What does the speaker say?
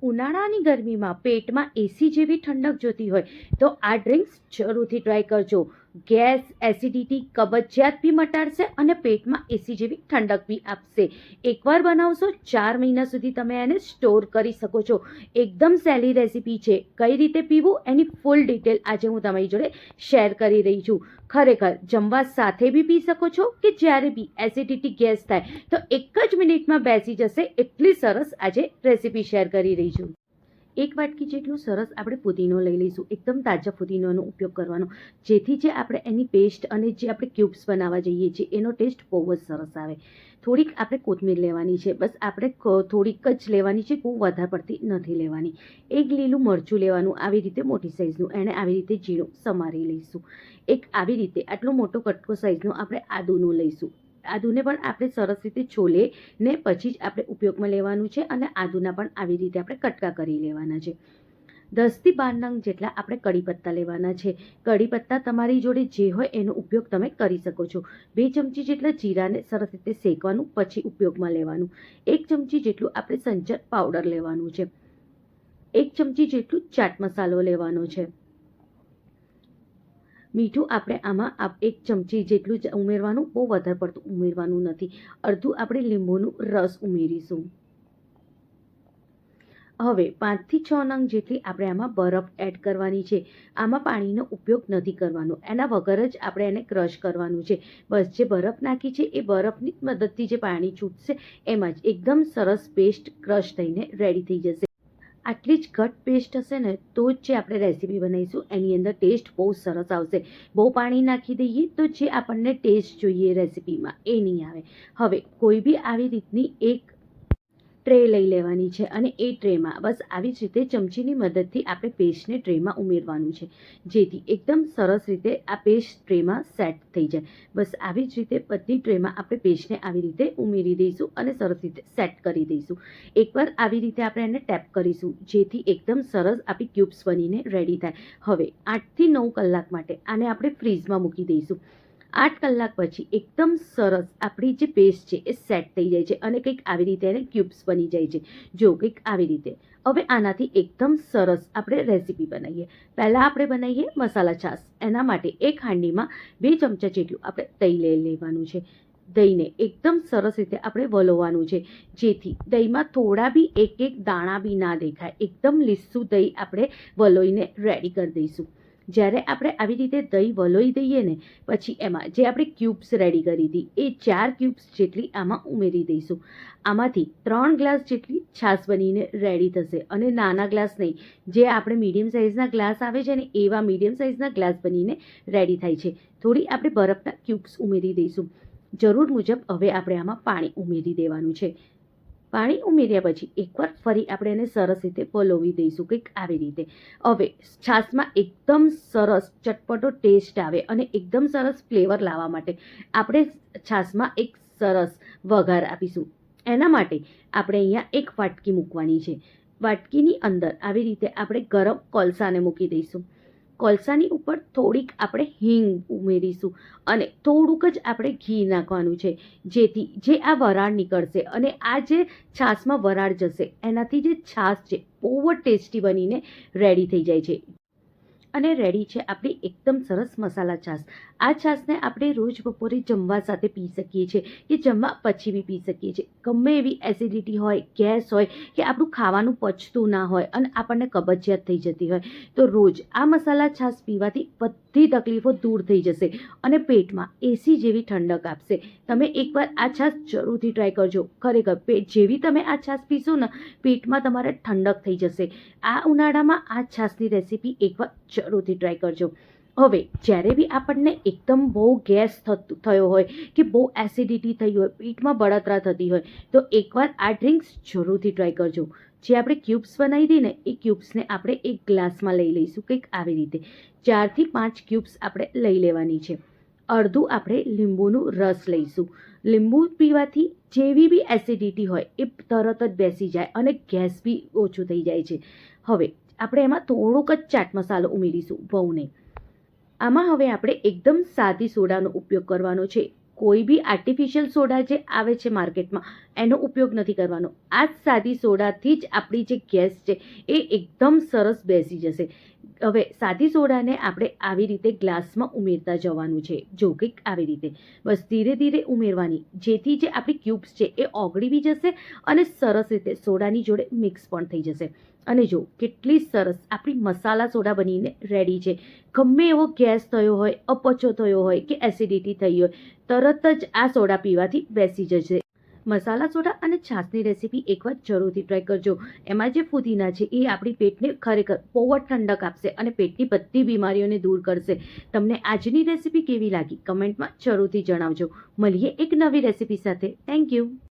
ઉનાળાની ગરમીમાં પેટમાં એસી જેવી ઠંડક જોતી હોય તો આ ડ્રિંક્સ જરૂરથી ટ્રાય કરજો. ગેસ, એસિડિટી, કબજિયાત બી મટાડશે અને પેટમાં એસી જેવી ઠંડક બી આપશે. એકવાર બનાવશો 4 મહિના સુધી તમે એને સ્ટોર કરી શકો છો. એકદમ સહેલી રેસીપી છે. કઈ રીતે પીવું એની ફૂલ ડિટેલ આજે હું તમારી જોડે શેર કરી રહી છું. ખરેખર જમવા સાથે બી પી શકો છો કે જ્યારે બી એસિડિટી, ગેસ થાય તો એક જ મિનિટમાં બેસી જશે. એટલી સરસ આજે રેસીપી શેર કરી રહી છું. 1 વાટકી જેટલું સરસ આપણે પુદીનો લઈ લઈશું. એકદમ તાજા પુદીનોનો ઉપયોગ કરવાનો, જેથી જે આપણે એની પેસ્ટ અને જે આપણે ક્યુબ્સ બનાવવા જઈએ છીએ એનો ટેસ્ટ બહુ જ સરસ આવે. થોડીક આપણે કોથમીર લેવાની છે, બસ આપણે થોડીક જ લેવાની છે, બહુ વધારે પડતી નથી લેવાની. 1 લીલું મરચું લેવાનું, આવી રીતે મોટી સાઇઝનું, એને આવી રીતે ઝીણું સમારી લઈશું. એક આવી રીતે આટલો મોટો કટકો સાઇઝનો આપણે આદુનું લઈશું. આદુને પણ આપણે સરસ રીતે છોલે ને પછી જ આપણે ઉપયોગમાં લેવાનું છે અને આદુના પણ આવી રીતે આપણે કટકા કરી લેવાના છે. 10 થી 12 નંગ જેટલા આપણે કડી પત્તા લેવાના છે. કડી પત્તા તમારી જોડે જે હોય એનો ઉપયોગ તમે કરી શકો છો. 2 ચમચી જેટલા જીરાને સરસ રીતે શેકવાનું, પછી ઉપયોગમાં લેવાનું. 1 ચમચી જેટલું આપણે સંચર પાવડર લેવાનું છે. 1 ચમચી જેટલું ચાટ મસાલો લેવાનો છે. મીઠું આપણે આમાં 1 ચમચી જેટલું જ ઉમેરવાનું, બહુ વધારે પડતું ઉમેરવાનું નથી. અડધું આપણે લીંબુનું રસ ઉમેરીશું. હવે 5 થી 6 નંગ જેટલી આપણે આમાં બરફ એડ કરવાની છે. આમાં પાણીનો ઉપયોગ નથી કરવાનો, એના વગર જ આપણે એને ક્રશ કરવાનું છે. બસ જે બરફ નાખી છે એ બરફની મદદથી જે પાણી છૂટશે એમાં જ એકદમ સરસ પેસ્ટ ક્રશ થઈને રેડી થઈ જશે. આટલી જ ઘટ પેસ્ટ હશે ને તો જ જે આપણે રેસીપી બનાવીશું એની અંદર ટેસ્ટ બહુ સરસ આવશે. બહુ પાણી નાખી દઈએ તો જે આપણને ટેસ્ટ જોઈએ રેસીપીમાં એ નહીં આવે. હવે કોઈ બી આવી રીતની એક ટ્રે લઈ લેવાની છે અને એ ટ્રેમાં બસ આવી જ રીતે ચમચીની મદદથી આપણે પેસ્ટને ટ્રેમાં ઉમેરવાનું છે, જેથી એકદમ સરસ રીતે આ પેસ્ટ ટ્રેમાં સેટ થઈ જાય. બસ આવી જ રીતે બધી ટ્રેમાં આપણે પેસ્ટને આવી રીતે ઉમેરી દઈશું અને સરસ રીતે સેટ કરી દઈશું. એકવાર આવી રીતે આપણે એને ટેપ કરીશું, જેથી એકદમ સરસ આપણી ક્યુબ્સ બનીને રેડી થાય. હવે 8 થી 9 કલાક માટે આને આપણે ફ્રીઝમાં મૂકી દઈશું. 8 કલાક પછી એકદમ સરસ આપણી જે પેસ્ટ છે એ સેટ થઈ જાય છે અને કંઈક આવી રીતે એને ક્યુબ્સ બની જાય છે. જો કંઈક આવી રીતે. હવે આનાથી એકદમ સરસ આપણે રેસીપી બનાવીએ. પહેલાં આપણે બનાવીએ મસાલા છાશ. એના માટે એક હાંડીમાં 2 ચમચા જેટલું આપણે દહીં લઈ લેવાનું છે. દહીંને એકદમ સરસ રીતે આપણે વલોવાનું છે, જેથી દહીંમાં થોડા બી એક દાણા બી ના દેખાય. એકદમ લીસું દહીં આપણે વલોઈને રેડી કરી દઈશું. જ્યારે આપણે આવી રીતે દહીં વલોઈ દઈએ ને પછી એમાં જે આપણે ક્યુબ્સ રેડી કરી હતી એ 4 ક્યુબ્સ જેટલી આમાં ઉમેરી દઈશું. આમાંથી 3 ગ્લાસ જેટલી છાશ બનીને રેડી થશે અને નાના ગ્લાસ નહીં, જે આપણે મીડિયમ સાઇઝના ગ્લાસ આવે છે ને એવા મીડિયમ સાઇઝના ગ્લાસ બનીને રેડી થાય છે. થોડી આપણે બરફના ક્યુબ્સ ઉમેરી દઈશું. જરૂર મુજબ હવે આપણે આમાં પાણી ઉમેરી દેવાનું છે. પાણી ઉમેર્યા પછી એકવાર ફરી આપણે એને સરસ રીતે વલોવી દઈશું, કંઈક આવી રીતે. હવે છાશમાં એકદમ સરસ ચટપટો ટેસ્ટ આવે અને એકદમ સરસ ફ્લેવર લાવવા માટે આપણે છાશમાં એક સરસ વઘાર આપીશું. એના માટે આપણે અહીંયા એક વાટકી મૂકવાની છે. વાટકીની અંદર આવી રીતે આપણે ગરમ કોલસાને મૂકી દઈશું. કોલસાની ઉપર થોડીક આપણે હિંગ ઉમેરીશું અને થોડુંક જ આપણે ઘી નાખવાનું છે, જેથી જે આ વરાળ નીકળશે અને આ જે છાશમાં વરાળ જશે એનાથી જે છાશ છે બહુ જ ટેસ્ટી બનીને રેડી થઈ જાય છે. અને રેડી છે આપણી એકદમ સરસ મસાલા છાશ. આ છાશને આપણે રોજ બપોરે જમવા સાથે પી શકીએ છીએ કે જમવા પછી બી પી શકીએ છીએ. ગમે એવી એસિડિટી હોય, ગેસ હોય કે આપણું ખાવાનું પચતું ના હોય અને આપણને કબજિયાત થઈ જતી હોય તો રોજ આ મસાલા છાશ પીવાથી બધી તકલીફો દૂર થઈ જશે અને પેટમાં એસી જેવી ઠંડક આપશે. તમે એકવાર આ છાશ જરૂરથી ટ્રાય કરજો. ખરેખર જેવી તમે આ છાશ પીશો ને પેટમાં તમારે ઠંડક થઈ જશે. આ ઉનાળામાં આ છાશની રેસીપી એકવાર જરૂરથી ટ્રાય કરજો. હવે જ્યારે બી આપણને એકદમ બહુ ગેસ થયો હોય કે બહુ એસિડિટી થઈ હોય, પેટમાં બળતરા થતી હોય તો એકવાર આ ડ્રિંક્સ જરૂરથી ટ્રાય કરજો. જે આપણે ક્યુબ્સ બનાવી હતી ને એ ક્યુબ્સને આપણે એક ગ્લાસમાં લઈ લઈશું, કંઈક આવી રીતે. 4 થી 5 ક્યુબ્સ આપણે લઈ લેવાની છે. અડધું આપણે લીંબુનું રસ લઈશું. લીંબુ પીવાથી જેવી બી એસિડિટી હોય એ તરત જ બેસી જાય અને ગેસ બી ઓછું થઈ જાય છે. હવે આપણે એમાં થોડોક જ ચાટ મસાલો ઉમેરીશું, બહુ નહીં. આમાં હવે આપણે એકદમ સાદી સોડાનો ઉપયોગ કરવાનો છે. કોઈ બી આર્ટિફિશિયલ સોડા જે આવે છે માર્કેટમાં એનો ઉપયોગ નથી કરવાનો. આ જ સાદી સોડાથી જ આપણી જે ગેસ છે એ એકદમ સરસ બેસી જશે. હવે સાદી સોડાને આપણે આવી રીતે ગ્લાસમાં ઉમેરતા જવાનું છે. જો કંઈક આવી રીતે બસ ધીરે ધીરે ઉમેરવાની, જેથી જે આપણી ક્યુબ્સ છે એ ઓગળી બી જશે અને સરસ રીતે સોડાની જોડે મિક્સ પણ થઈ જશે. અને જો કેટલી સરસ આપણી મસાલા સોડા બનીને રેડી છે. ગમે એવો ગેસ થયો હોય, અપચો થયો હોય કે એસિડિટી થઈ હોય, તરત જ આ સોડા પીવાથી બેસી જશે. મસાલા સોડા અને છાશની રેસીપી એકવાર જરૂરથી ટ્રાય કરજો. એમાં જે ફુદીના છે એ આપણી પેટને ખરેખર બહુ જ ઠંડક આપશે અને પેટની બધી બીમારીઓને દૂર કરશે. તમને આજની રેસીપી કેવી લાગી કમેન્ટમાં જરૂરથી જણાવજો. મળીએ એક નવી રેસીપી સાથે. Thank you.